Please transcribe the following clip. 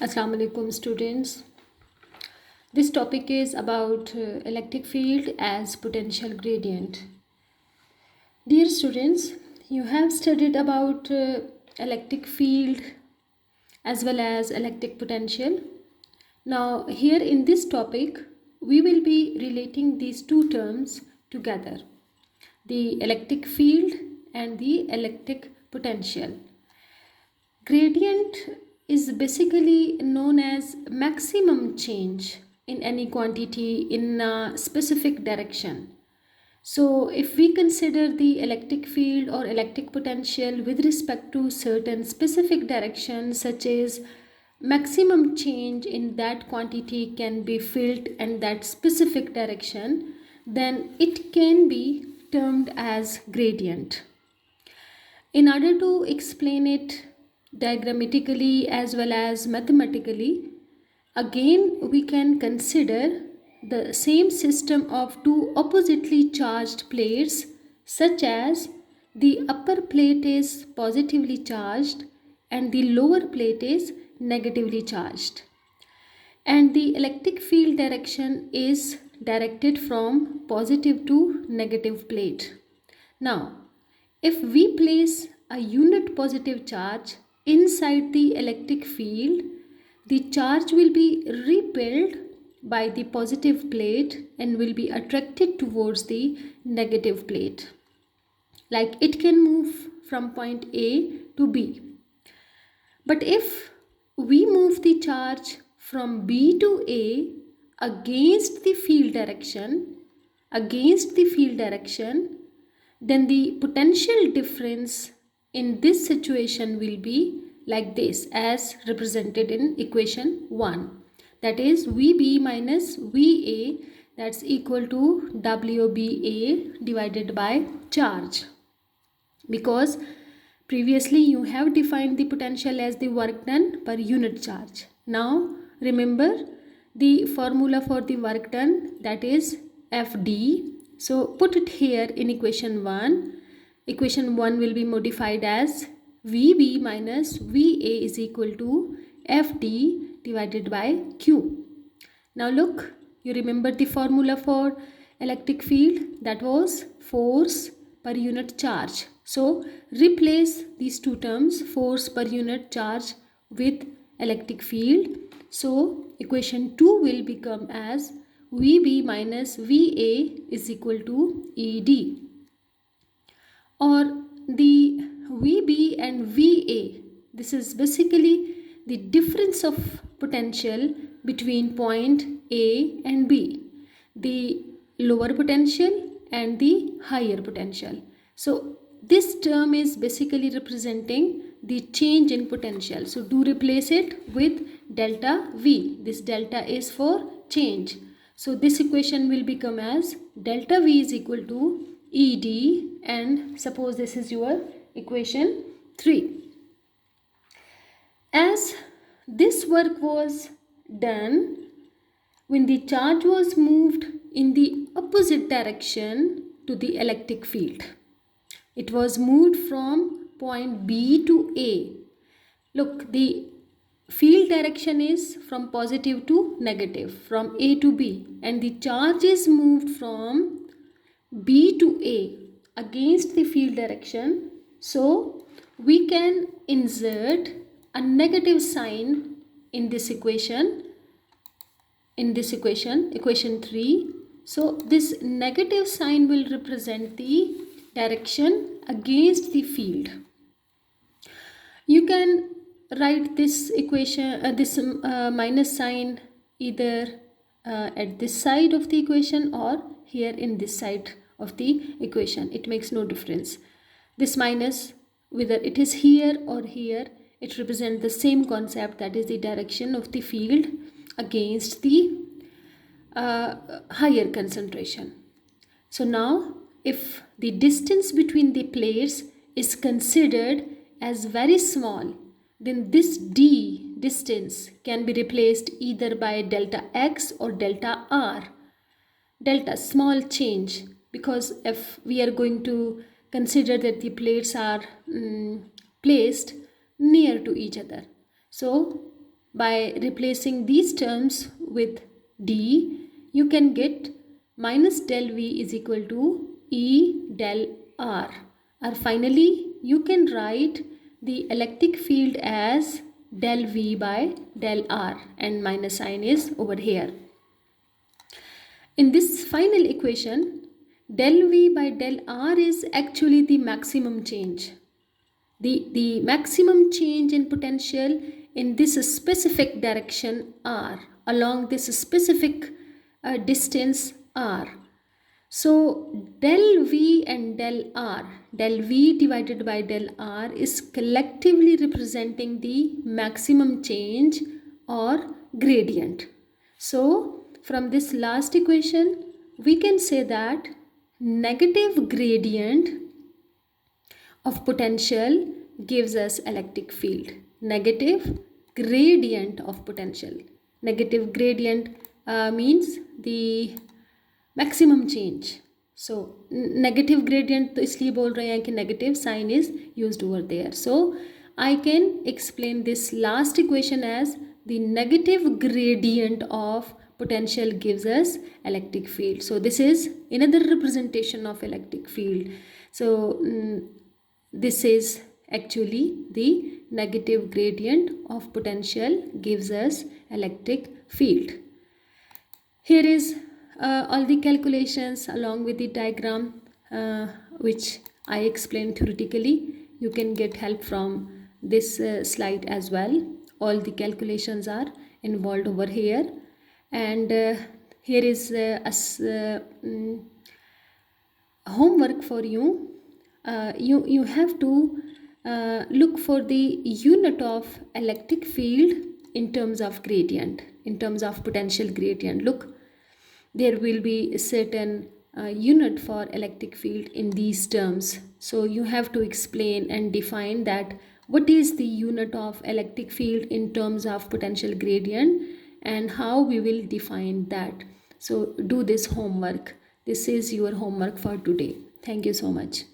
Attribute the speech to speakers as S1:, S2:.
S1: Assalamu alaikum students. This topic is about electric field as potential gradient. Dear students, you have studied about electric field as well as electric potential. Now here in this topic, we will be relating these two terms together. The electric field and the electric potential. Gradient is basically known as maximum change in any quantity in a specific direction. So if we consider the electric field or electric potential with respect to certain specific direction, such as maximum change in that quantity can be felt in that specific direction, then it can be termed as gradient. In order to explain it diagrammatically as well as mathematically, again we can consider the same system of two oppositely charged plates, such as the upper plate is positively charged and the lower plate is negatively charged, and the electric field direction is directed from positive to negative plate. Now, if we place a unit positive charge inside the electric field, the charge will be repelled by the positive plate and will be attracted towards the negative plate. Like it can move from point A to B. But if we move the charge from B to A against the field direction, then the potential difference in this situation will be like this, as represented in equation 1. That is VB minus VA, that's equal to WBA divided by charge. Because previously you have defined the potential as the work done per unit charge. Now remember the formula for the work done, that is FD. So put it here in equation 1. Equation 1 will be modified as VB minus VA is equal to FD divided by Q. Now look, you remember the formula for electric field, that was force per unit charge. So replace these two terms, force per unit charge with electric field. So equation 2 will become as VB minus VA is equal to ED. Or the VB and VA, this is basically the difference of potential between point A and B, the lower potential and the higher potential. So this term is basically representing the change in potential. So do replace it with delta V. This delta is for change. So this equation will become as delta V is equal to ED, and suppose this is your equation 3. As this work was done when the charge was moved in the opposite direction to the electric field. It was moved from point B to A. Look, the field direction is from positive to negative, from A to B, and the charge is moved from B to A against the field direction. So we can insert a negative sign in this equation, equation 3. So this negative sign will represent the direction against the field. You can write this equation, minus sign either at this side of the equation or here in this side of the equation. It makes no difference. This minus, whether it is here or here, it represents the same concept, that is the direction of the field against the higher concentration. So now if the distance between the plates is considered as very small, then this D distance can be replaced either by delta X or delta R. Delta, small change, because if we are going to consider that the plates are placed near to each other. So By replacing these terms with d, you can get minus del v is equal to E del R. Or finally, you can write the electric field as del V by del R, and minus sign is over here. In this final equation, del V by del R is actually the maximum change. The maximum change in potential in this specific direction R, along this specific distance R. So del V and del R, del V divided by del R is collectively representing the maximum change or gradient. So from this last equation, we can say that negative gradient of potential gives us electric field. Negative gradient of potential. Negative gradient means the maximum change. So negative gradient तो इसलिए बोल रहे हैं कि negative sign is used over there. So I can explain this last equation as the negative gradient of potential gives us electric field. So this is another representation of electric field. So this is actually the negative gradient of potential gives us electric field. Here is all the calculations along with the diagram which I explained theoretically. You can get help from this slide as well. All the calculations are involved over here, and here is homework for you. You have to look for the unit of electric field in terms of gradient, in terms of potential gradient. Look, there will be a certain unit for electric field in these terms. So you have to explain and define that what is the unit of electric field in terms of potential gradient and how we will define that. So do this homework. This is your homework for today. Thank you so much.